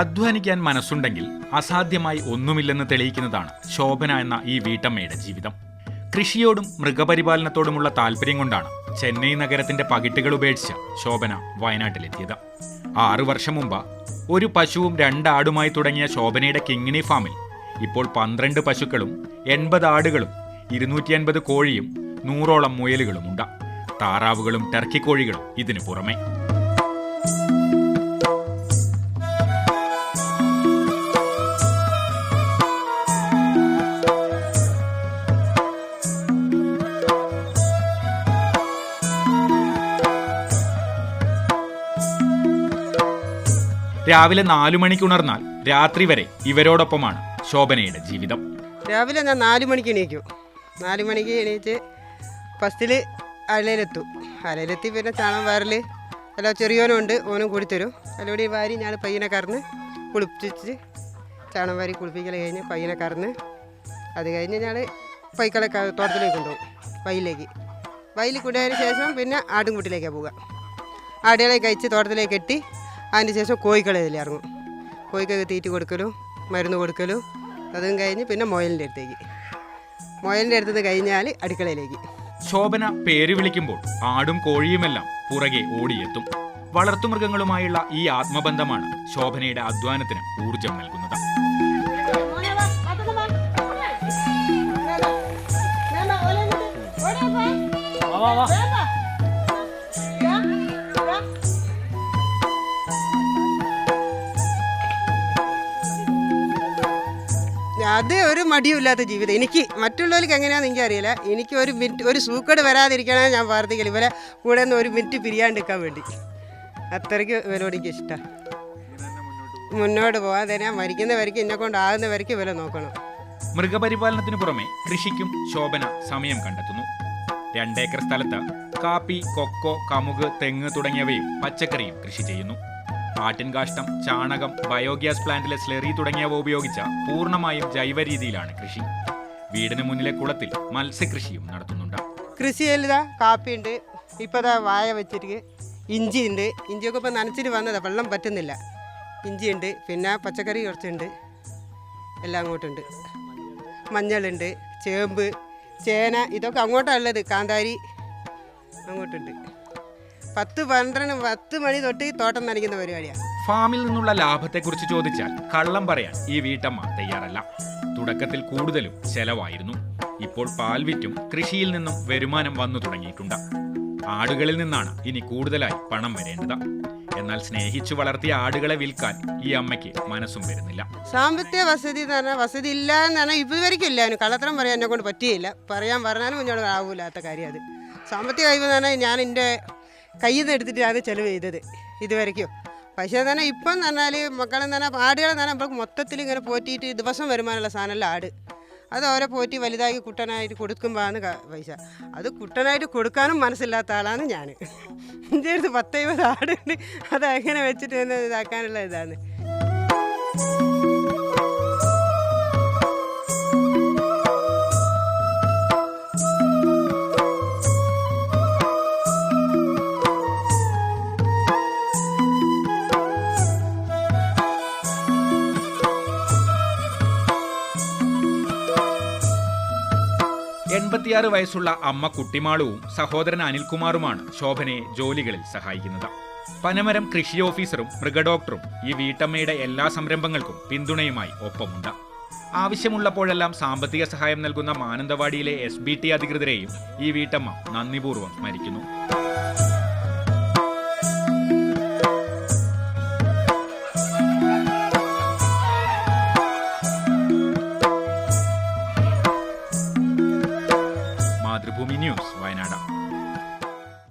അധ്വാനിക്കാൻ മനസ്സുണ്ടെങ്കിൽ അസാധ്യമായി ഒന്നുമില്ലെന്ന് തെളിയിക്കുന്നതാണ് ശോഭന എന്ന ഈ വീട്ടമ്മയുടെ ജീവിതം. കൃഷിയോടും മൃഗപരിപാലനത്തോടുമുള്ള താല്പര്യം കൊണ്ടാണ് ചെന്നൈ നഗരത്തിന്റെ പകിട്ടുകൾ ഉപേക്ഷിച്ച ശോഭന വയനാട്ടിലെത്തിയത്. 6 വർഷം മുമ്പ് ഒരു പശുവും 2 ആടുമായി തുടങ്ങിയ ശോഭനയുടെ കിങ്ങിണി ഫാമിൽ ഇപ്പോൾ 12 പശുക്കളും 80 ആടുകളും 250 കോഴിയും 100ഓളം മുയലുകളുമുണ്ട്. താറാവുകളും ടർക്കി കോഴികളും ഇതിനു പുറമെ. രാവിലെ 4 മണിക്ക് ഉണർന്നാൽ രാത്രി വരെ ഇവരോടൊപ്പമാണ് ശോഭനയുടെ ജീവിതം. രാവിലെ ഞാൻ 4 മണിക്ക് എണീക്കും. 4 മണിക്ക് എണീറ്റ് ഫസ്റ്റിൽ അലയിലെത്തി പിന്നെ ചാണം വാരൽ അല്ല ചെറിയോനുണ്ട്, ഓനും കൂടി തരും. അതിലൂടെ വാരി ഞാൻ പയ്യനെ കറന്ന് കുളിപ്പിച്ച് ചാണം വാരി കുളിപ്പിക്കൽ കഴിഞ്ഞ് പയ്യനെ കറന്ന് അത് കഴിഞ്ഞ് ഞാൻ പൈക്കളെ തോട്ടത്തിലേക്ക് കൊണ്ടുപോകും. വയലിൽ കൊണ്ടുപോയതിന് ശേഷം പിന്നെ ആട്ടുംകുട്ടിയിലേക്കാണ് പോവുക. ആടുകളെ കഴിച്ച് തോട്ടത്തിലേക്ക് കെട്ടി അതിന് ശേഷം കോഴിക്കളെ ഇതിൽ ഇറങ്ങും. കോഴിക്കൊക്കെ തീറ്റി കൊടുക്കലും മരുന്ന് കൊടുക്കലും അതും കഴിഞ്ഞ് പിന്നെ മുയലിൻ്റെ അടുത്ത് കഴിഞ്ഞാൽ അടുക്കളയിലേക്ക്. ശോഭന പേര് വിളിക്കുമ്പോൾ ആടും കോഴിയുമെല്ലാം പുറകെ ഓടിയെത്തും. വളർത്തുമൃഗങ്ങളുമായുള്ള ഈ ആത്മബന്ധമാണ് ശോഭനയുടെ അധ്വാനത്തിന് ഊർജം നൽകുന്നത്. അത് ഒരു മടിയുമില്ലാത്ത ജീവിതം. എനിക്ക് മറ്റുള്ളവർക്ക് എങ്ങനെയാണെന്ന് എനിക്കറിയില്ല. എനിക്ക് ഒരു മിനിറ്റ് ഒരു സൂക്കേട് വരാതിരിക്കണേ ഞാൻ പ്രാർത്ഥിക്കില്ല. ഇവരെ കൂടെ നിന്ന് ഒരു മിനിറ്റ് പിരിയാണ്ടിരിക്കാൻ വേണ്ടി. അത്രയ്ക്ക് ഇവരോട് എനിക്ക് ഇഷ്ടമാണ്. മുന്നോട്ട് പോകാൻ തന്നെ മരിക്കുന്ന വരയ്ക്ക് എന്നെ കൊണ്ടാകുന്ന വരയ്ക്ക് ഇവരെ നോക്കണം. മൃഗപരിപാലനത്തിന് പുറമെ കൃഷിക്കും ശോഭന സമയം കണ്ടെത്തുന്നു. 2 ഏക്കർ സ്ഥലത്ത് കാപ്പി, കൊക്കോ, കമുക്, തെങ്ങ് തുടങ്ങിയവയും പച്ചക്കറിയും കൃഷി ചെയ്യുന്നു. ആട്ടിൻകാഷ്ടം, ചാണകം, ബയോഗ്യാസ് പ്ലാന്റിലെ സ്ലെറി തുടങ്ങിയവ ഉപയോഗിച്ച് പൂർണ്ണമായും ജൈവ രീതിയിലാണ് കൃഷി. വീടിന് മുന്നിലെ കുളത്തിൽ മത്സ്യകൃഷിയും നടത്തുന്നുണ്ട്. കൃഷിയിലിതാ കാപ്പിയുണ്ട്, ഇപ്പോൾ വാഴ വെച്ചിട്ട് ഇഞ്ചിയുണ്ട്. ഇഞ്ചിയൊക്കെ ഇപ്പോൾ നനച്ചിട്ട് വന്നതാണ്, വെള്ളം പറ്റുന്നില്ല. ഇഞ്ചിയുണ്ട്, പിന്നെ പച്ചക്കറി കുറച്ചുണ്ട്, എല്ലാം അങ്ങോട്ടുണ്ട്. മഞ്ഞളുണ്ട്, ചേമ്പ്, ചേന, ഇതൊക്കെ അങ്ങോട്ടാണ് ഉള്ളത്. കാന്താരി അങ്ങോട്ടുണ്ട്. 10 മണി തൊട്ട് തോട്ടം നനയ്ക്കുന്ന പരിപാടിയാണ്. ഫാമിൽ നിന്നുള്ള ലാഭത്തെക്കുറിച്ച് ചോദിച്ചാൽ കള്ളം പറയാൻ ഈ വീട്ടമ്മ തയ്യാറല്ല. തുടക്കത്തിൽ കൂടുതലും ചെലവായിരുന്നു. ഇപ്പോൾ പാൽ വിറ്റും കൃഷിയിൽ നിന്നും വരുമാനം വന്നു തുടങ്ങിയിട്ടുണ്ട്. ആടുകളിൽ നിന്നാണ് ഇനി കൂടുതലായി പണം വരേണ്ടത്. എന്നാൽ സ്നേഹിച്ചു വളർത്തിയ ആടുകളെ വിൽക്കാൻ ഈ അമ്മയ്ക്ക് മനസ്സും വരുന്നില്ല. സാമ്പത്തിക വസതി എന്ന് പറഞ്ഞാൽ വസതി ഇല്ല എന്ന് പറഞ്ഞാൽ ഇതുവരെയ്ക്കും ഇല്ല. കള്ളത്തരം പറയാൻ എന്നെ കൊണ്ട് പറ്റിയില്ല. പറഞ്ഞാലും മുന്നോട്ട് ആവൂലാത്ത കാര്യം അത്. സാമ്പത്തിക കഴിവ് എന്ന് പറഞ്ഞാൽ ഞാൻ എൻ്റെ കയ്യിൽ നിന്ന് എടുത്തിട്ടാണ് ചിലവ് ചെയ്തത് ഇതുവരെയ്ക്കും. പക്ഷേ തന്നെ ഇപ്പം എന്ന് പറഞ്ഞാൽ മക്കളെന്ന് പറഞ്ഞാൽ ആടുകളെ തന്നെ നമുക്ക് മൊത്തത്തിൽ ഇങ്ങനെ പോറ്റിയിട്ട് ദിവസം വരുമാനമുള്ള സാധനമല്ല ആട്. അത് ഓരോ പോറ്റി വലുതാക്കി കുട്ടനായിട്ട് കൊടുക്കുമ്പോഴാണ് പൈസ. അത് കുട്ടനായിട്ട് കൊടുക്കാനും മനസ്സില്ലാത്ത ആളാണ് ഞാൻ. എൻ്റെ അടുത്ത് 10-20 ആടുണ്ട്. അത് എങ്ങനെ വെച്ചിട്ട് ഇതാക്കാനുള്ള ഇതാണ്. 86 വയസ്സുള്ള അമ്മ കുട്ടിമാളുവും സഹോദരൻ അനിൽകുമാറുമാണ് ശോഭനയെ ജോലികളിൽ സഹായിക്കുന്നത്. പനമരം കൃഷി ഓഫീസറും മൃഗഡോക്ടറും ഈ വീട്ടമ്മയുടെ എല്ലാ സംരംഭങ്ങൾക്കും പിന്തുണയുമായി ഒപ്പമുണ്ട്. ആവശ്യമുള്ളപ്പോഴെല്ലാം സാമ്പത്തിക സഹായം നൽകുന്ന മാനന്തവാടിയിലെ SBT അധികൃതരെയും ഈ വീട്ടമ്മ നന്ദിപൂർവ്വം സ്മരിക്കുന്നു.